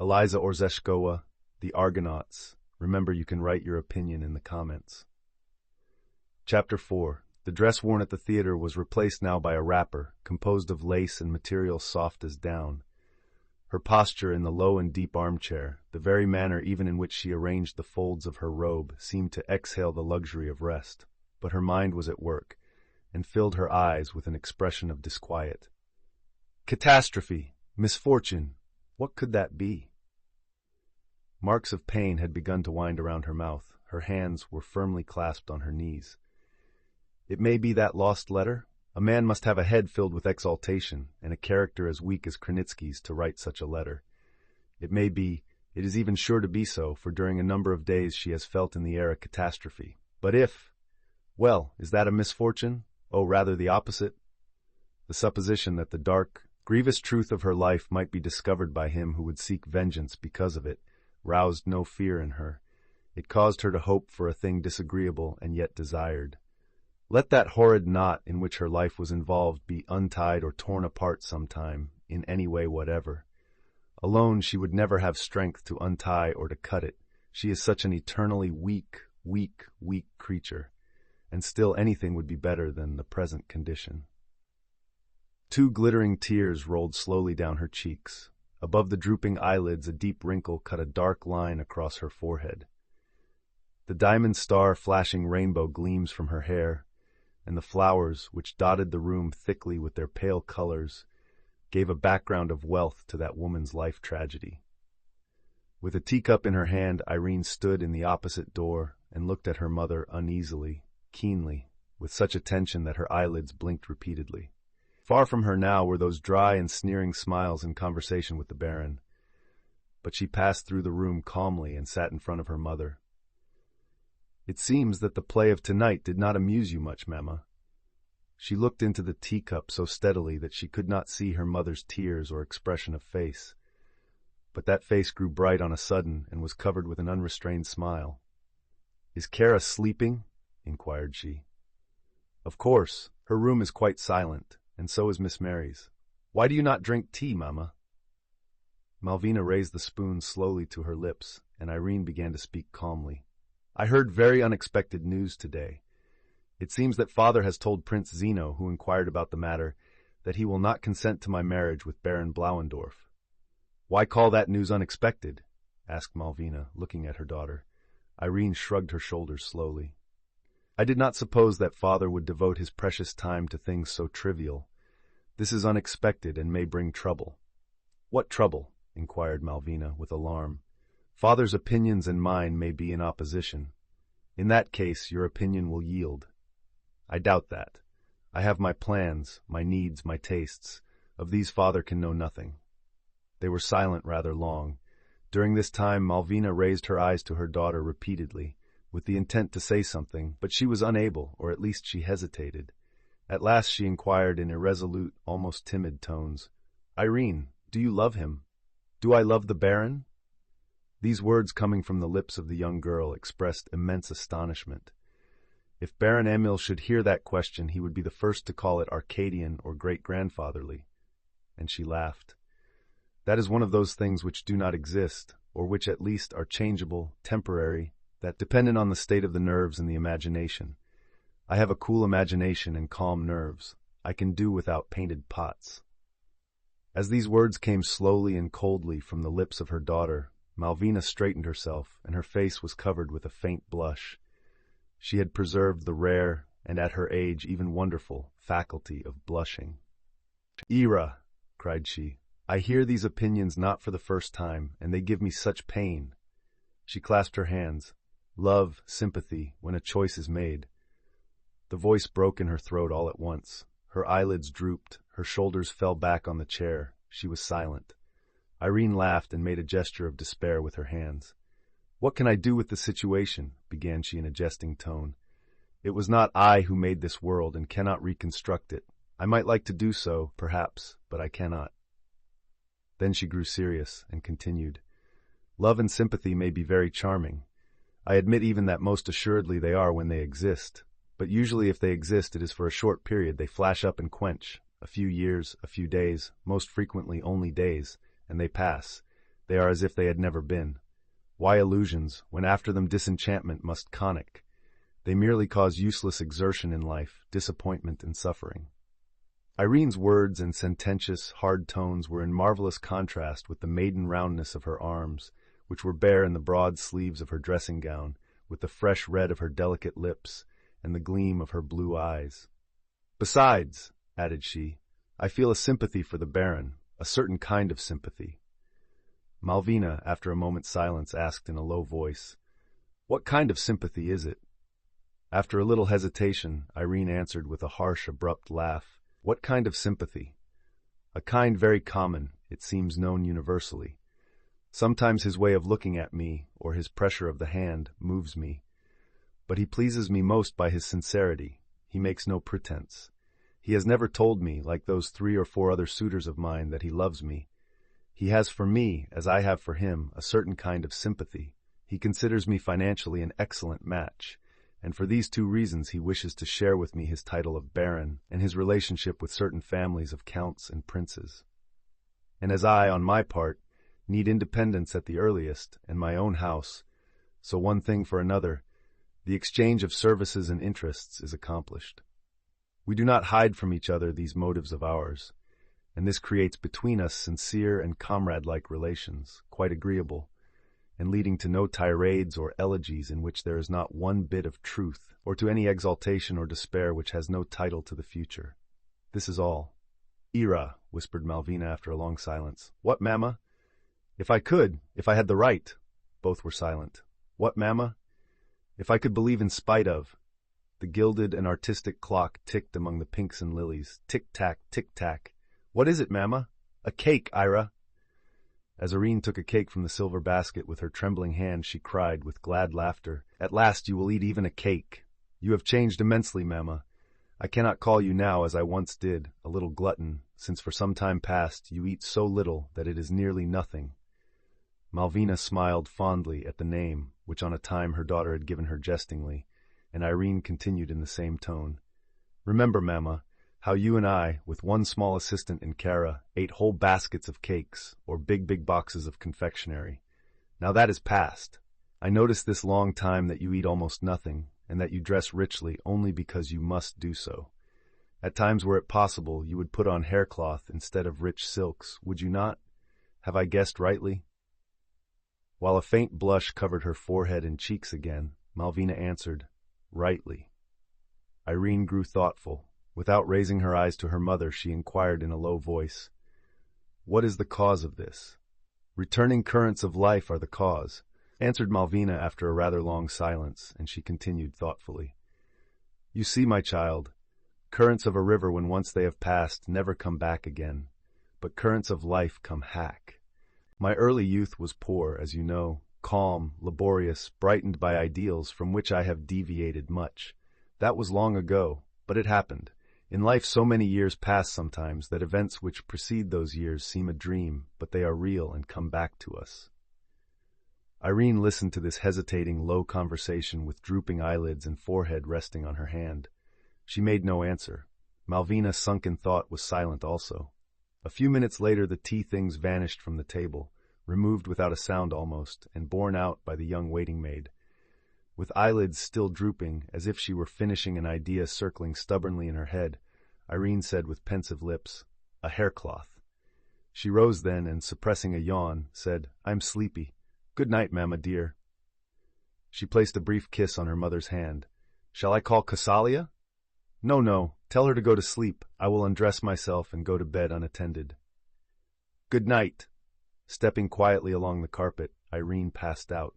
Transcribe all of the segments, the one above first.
Eliza Orzeszkowa, The Argonauts. Remember, you can write your opinion in the comments. Chapter 4. The dress worn at the theater was replaced now by a wrapper, composed of lace and material soft as down. Her posture in the low and deep armchair, the very manner even in which she arranged the folds of her robe, seemed to exhale the luxury of rest. But her mind was at work, and filled her eyes with an expression of disquiet. Catastrophe! Misfortune! What could that be? Marks of pain had begun to wind around her mouth. Her hands were firmly clasped on her knees. It may be that lost letter? A man must have a head filled with exaltation, and a character as weak as Krenitsky's to write such a letter. It may be, it is even sure to be so, for during a number of days she has felt in the air a catastrophe. But if, well, is that a misfortune? Oh, rather the opposite. The supposition that the dark, grievous truth of her life might be discovered by him who would seek vengeance because of it roused no fear in her. It caused her to hope for a thing disagreeable and yet desired. Let that horrid knot in which her life was involved be untied or torn apart sometime, in any way whatever. Alone she would never have strength to untie or to cut it. She is such an eternally weak creature, and still anything would be better than the present condition. Two glittering tears rolled slowly down her cheeks. Above the drooping eyelids a deep wrinkle cut a dark line across her forehead. The diamond star flashing rainbow gleams from her hair, and the flowers, which dotted the room thickly with their pale colors, gave a background of wealth to that woman's life tragedy. With a teacup in her hand, Irene stood in the opposite door and looked at her mother uneasily, keenly, with such attention that her eyelids blinked repeatedly. Far from her now were those dry and sneering smiles in conversation with the Baron, but she passed through the room calmly and sat in front of her mother. It seems that the play of tonight did not amuse you much, Mamma. She looked into the teacup so steadily that she could not see her mother's tears or expression of face. But that face grew bright on a sudden and was covered with an unrestrained smile. "Is Kara sleeping?" inquired she. "Of course. Her room is quite silent, and so is Miss Mary's. Why do you not drink tea, Mamma?" Malvina raised the spoon slowly to her lips, and Irene began to speak calmly. "I heard very unexpected news today. It seems that Father has told Prince Zeno, who inquired about the matter, that he will not consent to my marriage with Baron Blauendorf." "Why call that news unexpected?" asked Malvina, looking at her daughter. Irene shrugged her shoulders slowly. "I did not suppose that Father would devote his precious time to things so trivial. This is unexpected and may bring trouble." "What trouble?" inquired Malvina, with alarm. "Father's opinions and mine may be in opposition. In that case, your opinion will yield." "I doubt that. I have my plans, my needs, my tastes. Of these Father can know nothing." They were silent rather long. During this time, Malvina raised her eyes to her daughter repeatedly, with the intent to say something, but she was unable, or at least she hesitated. At last she inquired in irresolute, almost timid tones, "Irene, do you love him? Do I love the Baron?" These words, coming from the lips of the young girl, expressed immense astonishment. If Baron Emil should hear that question, he would be the first to call it Arcadian or great-grandfatherly. And she laughed. "That is one of those things which do not exist, or which at least are changeable, temporary, that dependent on the state of the nerves and the imagination. I have a cool imagination and calm nerves. I can do without painted pots." As these words came slowly and coldly from the lips of her daughter, Malvina straightened herself, and her face was covered with a faint blush. She had preserved the rare, and at her age even wonderful, faculty of blushing. "Ira," cried she, "I hear these opinions not for the first time, and they give me such pain." She clasped her hands. "Love, sympathy, when a choice is made." The voice broke in her throat all at once. Her eyelids drooped, her shoulders fell back on the chair. She was silent. Irene laughed and made a gesture of despair with her hands. "What can I do with the situation?" began she in a jesting tone. "It was not I who made this world and cannot reconstruct it. I might like to do so, perhaps, but I cannot." Then she grew serious and continued, "Love and sympathy may be very charming. I admit even that most assuredly they are when they exist. But usually if they exist, it is for a short period. They flash up and quench. A few years, a few days, most frequently only days, and they pass. They are as if they had never been. Why illusions, when after them disenchantment must conic? They merely cause useless exertion in life, disappointment and suffering. Irene's words and sententious, hard tones were in marvelous contrast with the maiden roundness of her arms, which were bare in the broad sleeves of her dressing gown, with the fresh red of her delicate lips, and the gleam of her blue eyes. "Besides," added she, "I feel a sympathy for the Baron, a certain kind of sympathy." Malvina, after a moment's silence, asked in a low voice, "What kind of sympathy is it?" After a little hesitation, Irene answered with a harsh, abrupt laugh, "What kind of sympathy? A kind very common, it seems known universally. Sometimes his way of looking at me, or his pressure of the hand, moves me. But he pleases me most by his sincerity. He makes no pretense. He has never told me, like those 3 or 4 other suitors of mine, that he loves me. He has for me, as I have for him, a certain kind of sympathy. He considers me financially an excellent match, and for these 2 reasons he wishes to share with me his title of Baron and his relationship with certain families of counts and princes. And as I, on my part, need independence at the earliest, and my own house, so one thing for another, the exchange of services and interests is accomplished. We do not hide from each other these motives of ours, and this creates between us sincere and comrade-like relations, quite agreeable, and leading to no tirades or elegies in which there is not one bit of truth, or to any exaltation or despair which has no title to the future. This is all." "Ira," whispered Malvina after a long silence. "What, mamma?" "If I could, if I had the right." Both were silent. "What, mamma?" "If I could believe in spite of." The gilded and artistic clock ticked among the pinks and lilies. Tick-tack, tick-tack. "What is it, mamma?" "A cake, Ira." As Irene took a cake from the silver basket with her trembling hand, she cried with glad laughter, "At last you will eat even a cake. You have changed immensely, mamma. I cannot call you now, as I once did, a little glutton, since for some time past you eat so little that it is nearly nothing." Malvina smiled fondly at the name, which on a time her daughter had given her jestingly, and Irene continued in the same tone, "Remember, mamma, how you and I, with one small assistant in Cara, ate whole baskets of cakes, or big boxes of confectionery. Now that is past. I notice this long time that you eat almost nothing, and that you dress richly only because you must do so. At times were it possible, you would put on haircloth instead of rich silks, would you not? Have I guessed rightly?" While a faint blush covered her forehead and cheeks again, Malvina answered, "Rightly." Irene grew thoughtful. Without raising her eyes to her mother, she inquired in a low voice, "What is the cause of this?" "Returning currents of life are the cause," answered Malvina after a rather long silence, and she continued thoughtfully, "You see, my child, currents of a river when once they have passed never come back again, but currents of life come hack. My early youth was poor, as you know, calm, laborious, brightened by ideals from which I have deviated much. That was long ago, but it happened. In life so many years pass sometimes that events which precede those years seem a dream, but they are real and come back to us." Irene listened to this hesitating, low conversation with drooping eyelids and forehead resting on her hand. She made no answer. Malvina, sunk in thought, was silent also. A few minutes later the tea things vanished from the table, removed without a sound almost, and borne out by the young waiting-maid. With eyelids still drooping, as if she were finishing an idea circling stubbornly in her head, Irene said with pensive lips, "A haircloth." She rose then, and suppressing a yawn, said, "I'm sleepy. Good night, mamma dear." She placed a brief kiss on her mother's hand. "Shall I call Casalia?" No, tell her to go to sleep. I will undress myself and go to bed unattended." "Good night." Stepping quietly along the carpet, Irene passed out.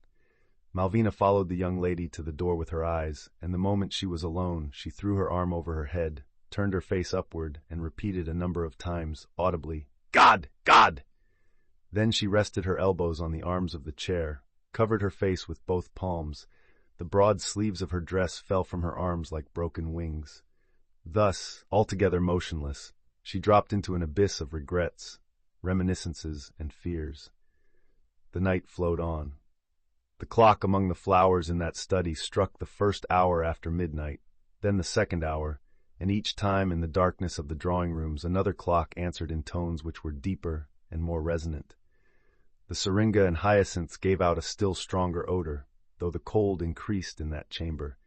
Malvina followed the young lady to the door with her eyes, and the moment she was alone, she threw her arm over her head, turned her face upward, and repeated a number of times, audibly, "God! God!" Then she rested her elbows on the arms of the chair, covered her face with both palms. The broad sleeves of her dress fell from her arms like broken wings. Thus, altogether motionless, she dropped into an abyss of regrets, reminiscences, and fears. The night flowed on. The clock among the flowers in that study struck the first hour after midnight, then the second hour, and each time in the darkness of the drawing rooms another clock answered in tones which were deeper and more resonant. The syringa and hyacinths gave out a still stronger odor, though the cold increased in that chamber.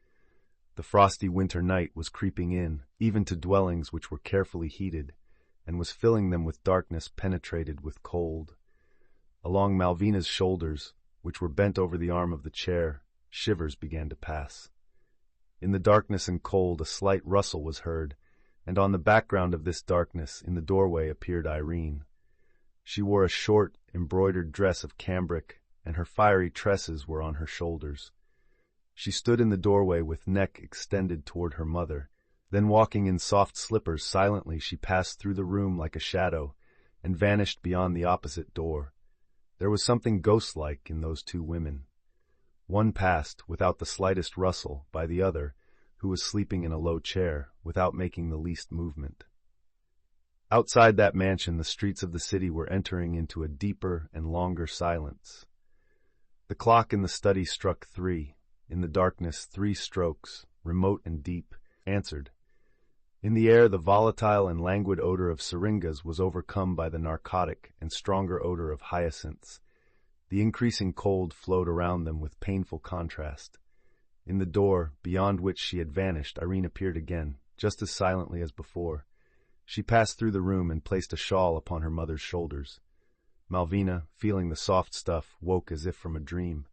The frosty winter night was creeping in, even to dwellings which were carefully heated, and was filling them with darkness penetrated with cold. Along Malvina's shoulders, which were bent over the arm of the chair, shivers began to pass. In the darkness and cold a slight rustle was heard, and on the background of this darkness in the doorway appeared Irene. She wore a short, embroidered dress of cambric, and her fiery tresses were on her shoulders. She stood in the doorway with neck extended toward her mother. Then walking in soft slippers silently she passed through the room like a shadow, and vanished beyond the opposite door. There was something ghost-like in those two women. One passed, without the slightest rustle, by the other, who was sleeping in a low chair, without making the least movement. Outside that mansion the streets of the city were entering into a deeper and longer silence. The clock in the study struck 3. In the darkness 3 strokes, remote and deep, answered. In the air the volatile and languid odor of syringas was overcome by the narcotic and stronger odor of hyacinths. The increasing cold flowed around them with painful contrast. In the door, beyond which she had vanished, Irene appeared again, just as silently as before. She passed through the room and placed a shawl upon her mother's shoulders. Malvina, feeling the soft stuff, woke as if from a dream.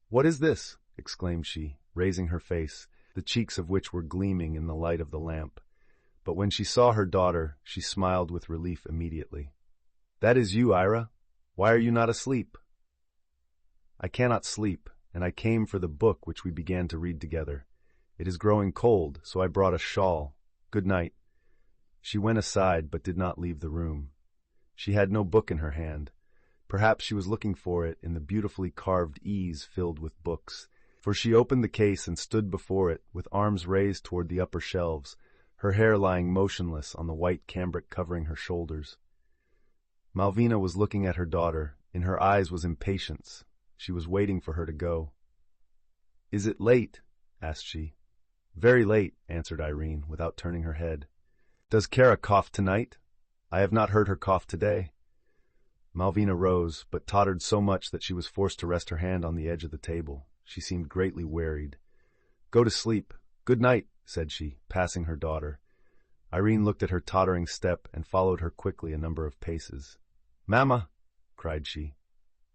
"What is this?" exclaimed she, raising her face, the cheeks of which were gleaming in the light of the lamp. But when she saw her daughter, she smiled with relief immediately. "That is you, Ira. Why are you not asleep?" "I cannot sleep, and I came for the book which we began to read together. It is growing cold, so I brought a shawl. Good night." She went aside, but did not leave the room. She had no book in her hand. Perhaps she was looking for it in the beautifully carved ease filled with books, for she opened the case and stood before it, with arms raised toward the upper shelves, her hair lying motionless on the white cambric covering her shoulders. Malvina was looking at her daughter. In her eyes was impatience. She was waiting for her to go. "Is it late?" asked she. "Very late," answered Irene, without turning her head. "Does Kara cough tonight? I have not heard her cough today." Malvina rose, but tottered so much that she was forced to rest her hand on the edge of the table. She seemed greatly wearied. "Go to sleep. Good night," said she, passing her daughter. Irene looked at her tottering step and followed her quickly a number of paces. "Mamma!" cried she.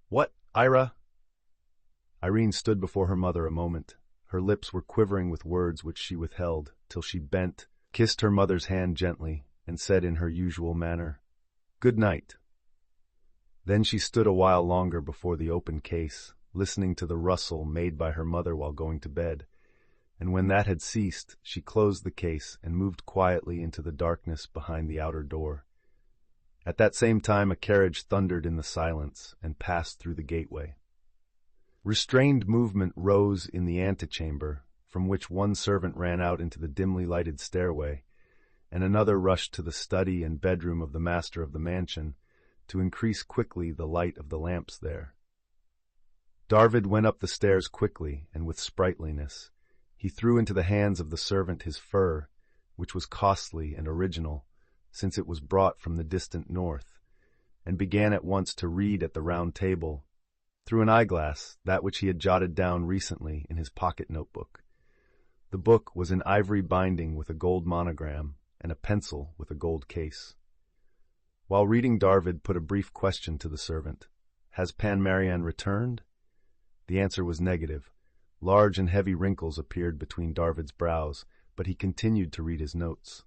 "What, Ira?" Irene stood before her mother a moment. Her lips were quivering with words which she withheld, till she bent, kissed her mother's hand gently, and said in her usual manner, "Good night." Then she stood a while longer before the open case, listening to the rustle made by her mother while going to bed, and when that had ceased, she closed the case and moved quietly into the darkness behind the outer door. At that same time a carriage thundered in the silence and passed through the gateway. Restrained movement rose in the antechamber, from which one servant ran out into the dimly lighted stairway, and another rushed to the study and bedroom of the master of the mansion, to increase quickly the light of the lamps there. Darvid went up the stairs quickly and with sprightliness. He threw into the hands of the servant his fur, which was costly and original, since it was brought from the distant north, and began at once to read at the round table, through an eyeglass, that which he had jotted down recently in his pocket notebook. The book was in ivory binding with a gold monogram, and a pencil with a gold case. While reading, Darvid put a brief question to the servant. "Has Pan Marian returned?" The answer was negative. Large and heavy wrinkles appeared between Darvid's brows, but he continued to read his notes.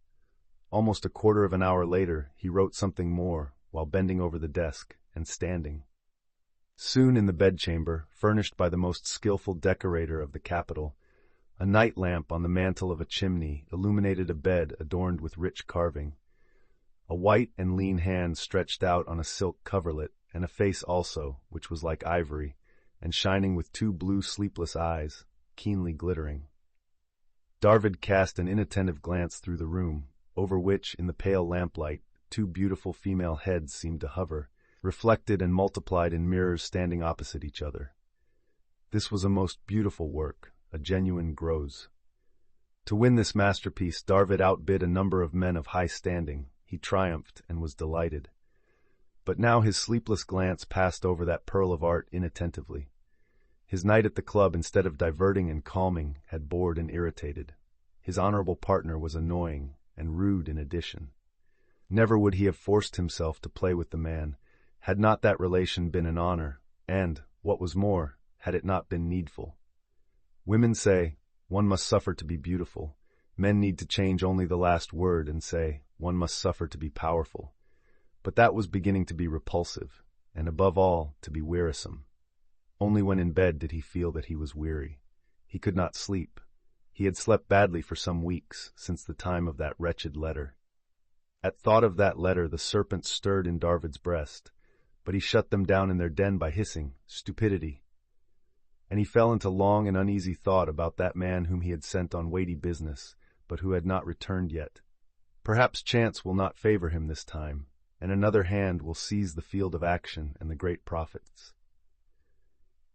Almost a quarter of an hour later, he wrote something more, while bending over the desk and standing. Soon in the bedchamber, furnished by the most skillful decorator of the capital, a night lamp on the mantel of a chimney illuminated a bed adorned with rich carving. A white and lean hand stretched out on a silk coverlet, and a face also, which was like ivory, and shining with 2 blue sleepless eyes, keenly glittering. Darvid cast an inattentive glance through the room, over which, in the pale lamplight, 2 beautiful female heads seemed to hover, reflected and multiplied in mirrors standing opposite each other. This was a most beautiful work, a genuine Greuze. To win this masterpiece, Darvid outbid a number of men of high standing. He triumphed and was delighted. But now his sleepless glance passed over that pearl of art inattentively. His night at the club, instead of diverting and calming, had bored and irritated. His honorable partner was annoying and rude in addition. Never would he have forced himself to play with the man, had not that relation been an honor, and, what was more, had it not been needful. Women say, one must suffer to be beautiful. Men need to change only the last word and say, one must suffer to be powerful. But that was beginning to be repulsive, and above all, to be wearisome. Only when in bed did he feel that he was weary. He could not sleep. He had slept badly for some weeks, since the time of that wretched letter. At thought of that letter the serpents stirred in Darvid's breast, but he shut them down in their den by hissing, "Stupidity." And he fell into long and uneasy thought about that man whom he had sent on weighty business, but who had not returned yet. Perhaps chance will not favor him this time, and another hand will seize the field of action and the great profits.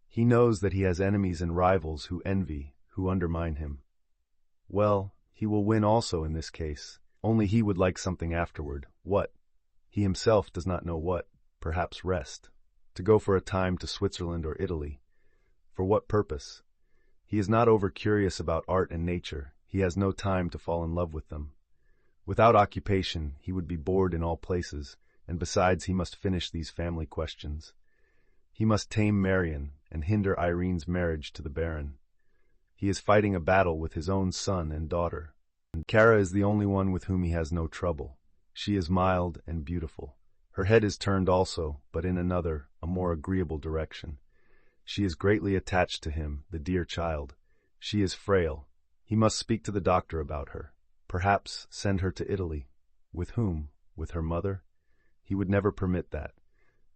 He knows that he has enemies and rivals who envy, who undermine him. Well, he will win also in this case, only he would like something afterward. What? He himself does not know what, perhaps rest, to go for a time to Switzerland or Italy. For what purpose? He is not over-curious about art and nature. He has no time to fall in love with them. Without occupation, he would be bored in all places, and besides he must finish these family questions. He must tame Marion and hinder Irene's marriage to the Baron. He is fighting a battle with his own son and daughter. And Kara is the only one with whom he has no trouble. She is mild and beautiful. Her head is turned also, but in another, a more agreeable direction. She is greatly attached to him, the dear child. She is frail. He must speak to the doctor about her. Perhaps send her to Italy. With whom? With her mother? He would never permit that.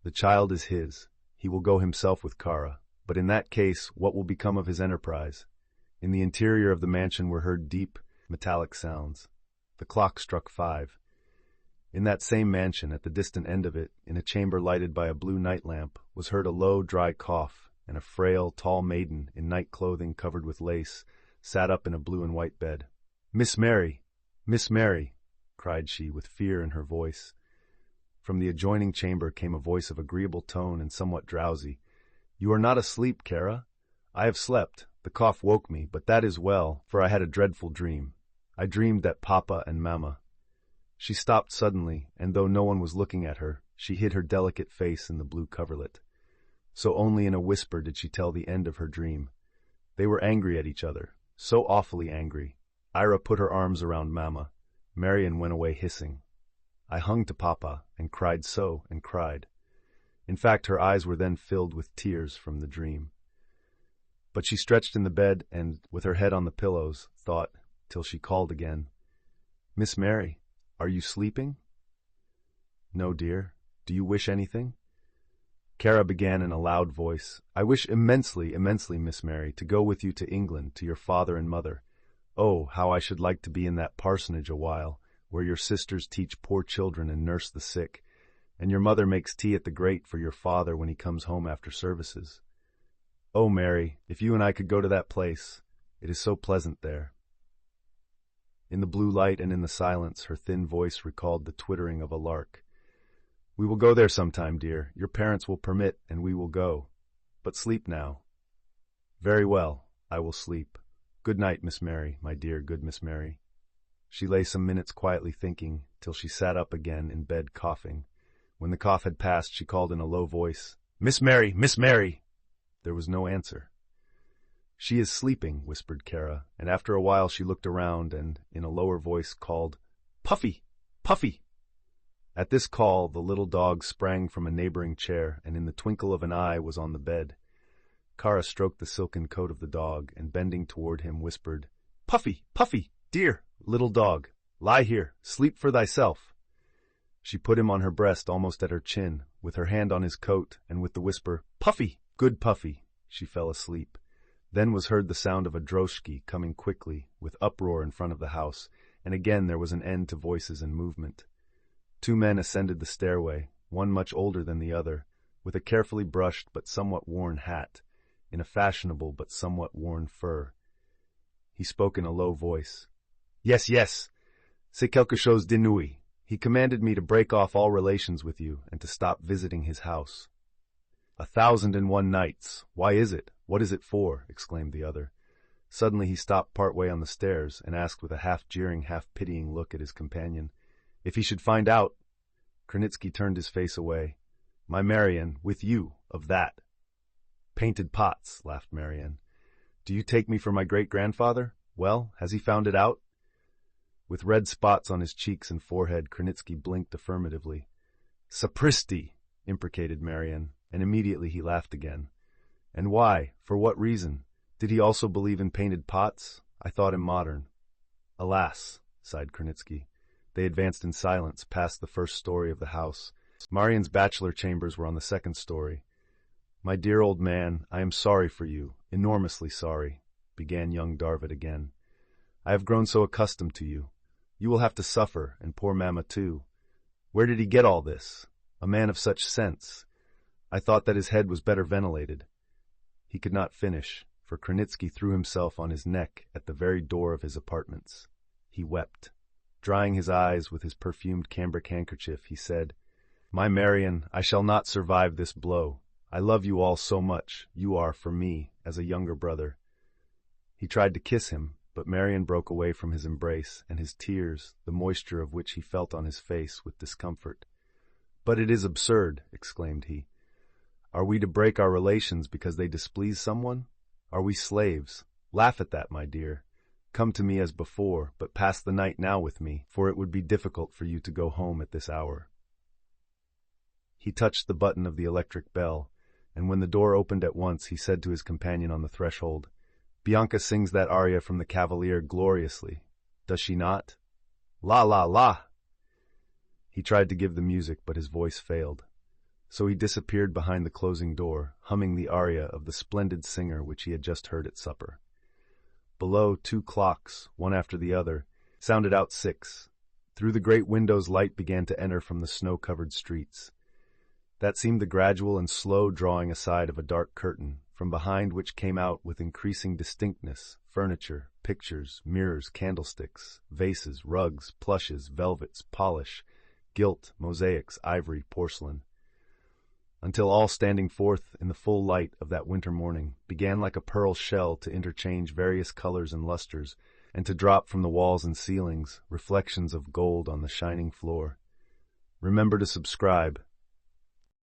The child is his. He will go himself with Kara. But in that case, what will become of his enterprise? In the interior of the mansion were heard deep, metallic sounds. The clock struck 5. In that same mansion, at the distant end of it, in a chamber lighted by a blue night lamp, was heard a low, dry cough, and a frail, tall maiden, in night clothing covered with lace, sat up in a blue and white bed. "Miss Mary! Miss Mary!" cried she, with fear in her voice. From the adjoining chamber came a voice of agreeable tone and somewhat drowsy. "You are not asleep, Kara?" "I have slept. The cough woke me, but that is well, for I had a dreadful dream. I dreamed that Papa and Mamma—" She stopped suddenly, and though no one was looking at her, she hid her delicate face in the blue coverlet. So only in a whisper did she tell the end of her dream. They were angry at each other, so awfully angry. Ira put her arms around Mamma. Marion went away hissing. I hung to Papa, and cried so, and cried. In fact, her eyes were then filled with tears from the dream. But she stretched in the bed and, with her head on the pillows, thought, till she called again, "Miss Mary, are you sleeping?" "No, dear. Do you wish anything?" Kara began in a loud voice, "I wish immensely, immensely, Miss Mary, to go with you to England, to your father and mother. Oh, how I should like to be in that parsonage a while, where your sisters teach poor children and nurse the sick, and your mother makes tea at the grate for your father when he comes home after services. Oh, Mary, if you and I could go to that place, it is so pleasant there." In the blue light and in the silence, her thin voice recalled the twittering of a lark. "We will go there sometime, dear. Your parents will permit, and we will go. But sleep now." "Very well, I will sleep. Good night, Miss Mary, my dear, good Miss Mary." She lay some minutes quietly thinking, till she sat up again in bed coughing. When the cough had passed, she called in a low voice, "Miss Mary! Miss Mary!" There was no answer. "She is sleeping," whispered Kara, and after a while she looked around and, in a lower voice, called, "Puffy! Puffy!" At this call, the little dog sprang from a neighboring chair, and in the twinkle of an eye was on the bed. Kara stroked the silken coat of the dog, and bending toward him, whispered, "Puffy! Puffy! Dear little dog, lie here, sleep for thyself." She put him on her breast almost at her chin, with her hand on his coat, and with the whisper, "Puffy! Good Puffy!" she fell asleep. Then was heard the sound of a droshky coming quickly, with uproar in front of the house, and again there was an end to voices and movement. 2 men ascended the stairway, one much older than the other, with a carefully brushed but somewhat worn hat, in a fashionable but somewhat worn fur. He spoke in a low voice. "Yes, yes, c'est quelque chose de nuit." He commanded me to break off all relations with you and to stop visiting his house. 1,001 nights. Why is it? What is it for? Exclaimed the other. Suddenly he stopped partway on the stairs and asked with a half-jeering, half-pitying look at his companion, if he should find out. Krenitsky turned his face away. My Marian, with you, of that. Painted pots, laughed Marian. Do you take me for my great-grandfather? Well, has he found it out? With red spots on his cheeks and forehead, Krenitsky blinked affirmatively. Sapristi, imprecated Marian, and immediately he laughed again. And why? For what reason? Did he also believe in painted pots? I thought him modern. Alas, sighed Krenitsky. They advanced in silence past the first story of the house. Marian's bachelor chambers were on the second story. My dear old man, I am sorry for you, enormously sorry, began young Darvid again. I have grown so accustomed to you. You will have to suffer, and poor Mamma too. Where did he get all this? A man of such sense. I thought that his head was better ventilated. He could not finish, for Krenitsky threw himself on his neck at the very door of his apartments. He wept. Drying his eyes with his perfumed cambric handkerchief, he said, My Marian, I shall not survive this blow. I love you all so much. You are, for me, as a younger brother. He tried to kiss him, but Marian broke away from his embrace, and his tears, the moisture of which he felt on his face with discomfort. But it is absurd, exclaimed he. Are we to break our relations because they displease someone? Are we slaves? Laugh at that, my dear. Come to me as before, but pass the night now with me, for it would be difficult for you to go home at this hour. He touched the button of the electric bell, and when the door opened at once, he said to his companion on the threshold, Bianca sings that aria from the Cavalier gloriously. Does she not? La la la! He tried to give the music, but his voice failed. So he disappeared behind the closing door, humming the aria of the splendid singer which he had just heard at supper. Below, 2 clocks, one after the other, sounded out 6. Through the great windows light began to enter from the snow-covered streets. That seemed the gradual and slow drawing aside of a dark curtain, from behind which came out with increasing distinctness furniture, pictures, mirrors, candlesticks, vases, rugs, plushes, velvets, polish, gilt, mosaics, ivory, porcelain, until all standing forth in the full light of that winter morning began like a pearl shell to interchange various colors and lustres, and to drop from the walls and ceilings reflections of gold on the shining floor. Remember to subscribe,